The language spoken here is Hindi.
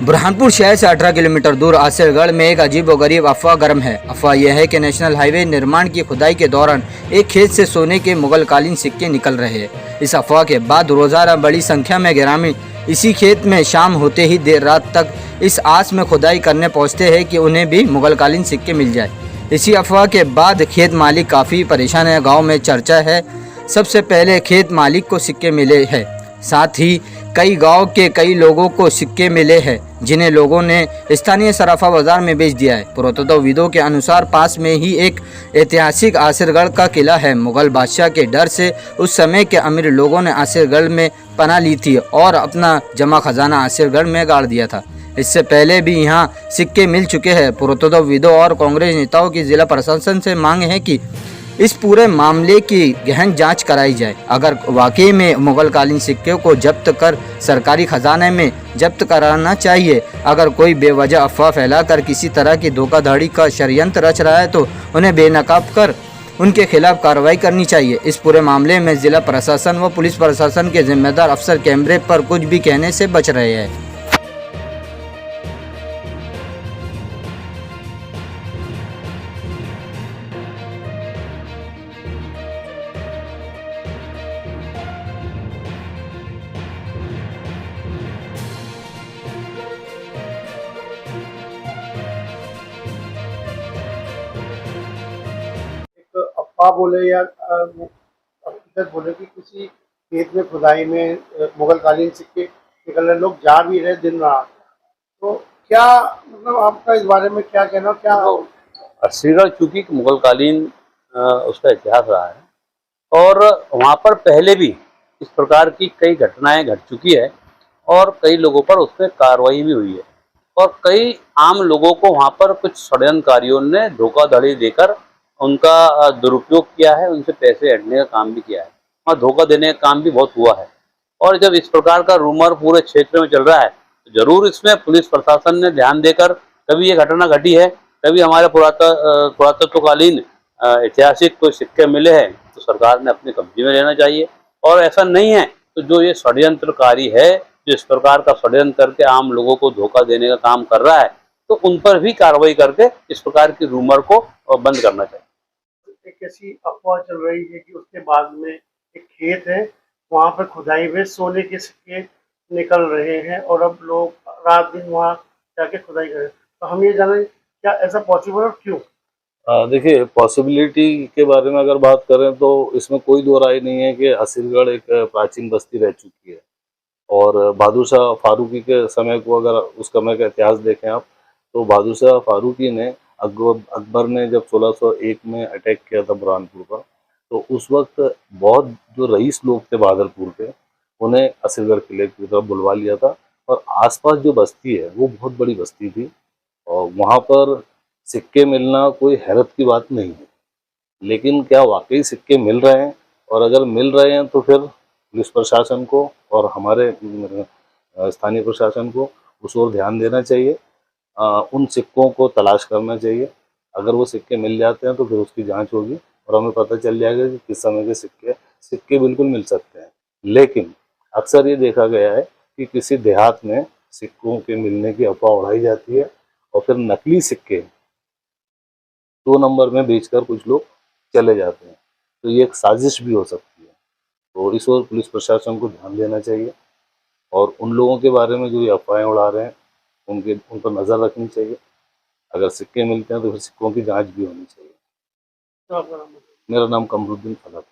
बुरहानपुर शहर से 18 किलोमीटर दूर आसिरगढ़ में एक अजीबोगरीब अफवाह गर्म है। अफवाह यह है कि नेशनल हाईवे निर्माण की खुदाई के दौरान एक खेत से सोने के मुगलकालीन सिक्के निकल रहे हैं। इस अफवाह के बाद रोजाना बड़ी संख्या में ग्रामीण इसी खेत में शाम होते ही देर रात तक इस आस में खुदाई करने पहुँचते हैं कि उन्हें भी मुगलकालीन सिक्के मिल जाए। इसी अफवाह के बाद खेत मालिक काफ़ी परेशान है। गाँव में चर्चा है सबसे पहले खेत मालिक को सिक्के मिले हैं, साथ ही कई गांव के कई लोगों को सिक्के मिले हैं जिन्हें लोगों ने स्थानीय सराफा बाजार में बेच दिया है। पुरातत्वविदों के अनुसार पास में ही एक ऐतिहासिक आसिरगढ़ का किला है। मुगल बादशाह के डर से उस समय के अमीर लोगों ने आसिरगढ़ में पनाह ली थी और अपना जमा खजाना आसिरगढ़ में गाड़ दिया था। इससे पहले भी यहाँ सिक्के मिल चुके हैं। पुरातत्वविदों और कांग्रेस नेताओं की जिला प्रशासन से मांग है कि इस पूरे मामले की गहन जांच कराई जाए। अगर वाकई में मुगलकालीन सिक्कों को जब्त कर सरकारी खजाने में जब्त कराना चाहिए। अगर कोई बेवजह अफवाह फैलाकर किसी तरह की धोखाधड़ी का षड्यंत्र रच रहा है तो उन्हें बेनकाब कर उनके खिलाफ कार्रवाई करनी चाहिए। इस पूरे मामले में जिला प्रशासन व पुलिस प्रशासन के जिम्मेदार अफसर कैमरे पर कुछ भी कहने से बच रहे हैं। अफवाह बोले या हकीकत बोले कि किसी खेत में खुदाई में मुगलकालीन सिक्के निकल रहे, लोग जा भी रहे दिन रात, तो क्या मतलब आपका इस बारे में क्या कहना, क्या आसिरगढ़ चूंकि मुगलकालीन उसका इतिहास रहा है और वहाँ पर पहले भी इस प्रकार की कई घटनाएं घट चुकी है और कई लोगों पर उसमें कार्रवाई भी हुई है और कई आम लोगों को वहाँ पर कुछ षड्यंत्रकारियों ने धोखाधड़ी देकर उनका दुरुपयोग किया है, उनसे पैसे हटने का काम भी किया है और धोखा देने का काम भी बहुत हुआ है। और जब इस प्रकार का रूमर पूरे क्षेत्र में चल रहा है तो जरूर इसमें पुलिस प्रशासन ने ध्यान देकर, कभी ये घटना घटी है, कभी हमारे पुरातत्वकालीन ऐतिहासिक कोई सिक्के मिले हैं तो सरकार ने अपने कब्जे में लेना चाहिए। और ऐसा नहीं है तो जो ये षड्यंत्रकारी है, जो इस प्रकार का षड्यंत्र करके आम लोगों को धोखा देने का काम कर रहा है, तो उन पर भी कार्रवाई करके इस प्रकार की रूमर को बंद करना चाहिए। एक ऐसी अफवाह चल रही है कि उसके बाद में एक खेत है, वहाँ पर खुदाई में सोने के सिक्के निकल रहे हैं और अब लोग रात दिन वहाँ जाके खुदाई करें, तो हम ये जानें क्या ऐसा पॉसिबल और क्यों? देखिए, पॉसिबिलिटी के बारे में अगर बात करें तो इसमें कोई दो राय नहीं है कि आसिरगढ़ एक प्राचीन बस्ती रह चुकी है। और बहादुर शाह फारूकी के समय को अगर उस समय का इतिहास देखें आप, तो बहादुर शाह फारूकी ने अकबर ने जब 1601 में अटैक किया था बुरहानपुर पर, तो उस वक्त बहुत जो रईस लोग थे बहादुरपुर के, उन्हें आसिरगढ़ किले की तरफ बुलवा लिया था। और आसपास जो बस्ती है वो बहुत बड़ी बस्ती थी और वहाँ पर सिक्के मिलना कोई हैरत की बात नहीं है। लेकिन क्या वाकई सिक्के मिल रहे हैं? और अगर मिल रहे हैं तो फिर पुलिस प्रशासन को और हमारे स्थानीय प्रशासन को उस ओर ध्यान देना चाहिए। उन सिक्कों को तलाश करना चाहिए। अगर वो सिक्के मिल जाते हैं तो फिर उसकी जांच होगी और हमें पता चल जाएगा कि किस समय के सिक्के बिल्कुल मिल सकते हैं। लेकिन अक्सर ये देखा गया है कि किसी देहात में सिक्कों के मिलने की अफवाह उड़ाई जाती है और फिर नकली सिक्के 2 नंबर में बेचकर कुछ लोग चले जाते हैं, तो ये एक साजिश भी हो सकती है। तो इस ओर पुलिस प्रशासन को ध्यान देना चाहिए और उन लोगों के बारे में जो ये अफवाहें उड़ा रहे हैं उन पर नज़र रखनी चाहिए। अगर सिक्के मिलते हैं तो फिर सिक्कों की जांच भी होनी चाहिए। तो आपका नाम? मेरा नाम कमरुद्दीन फलक।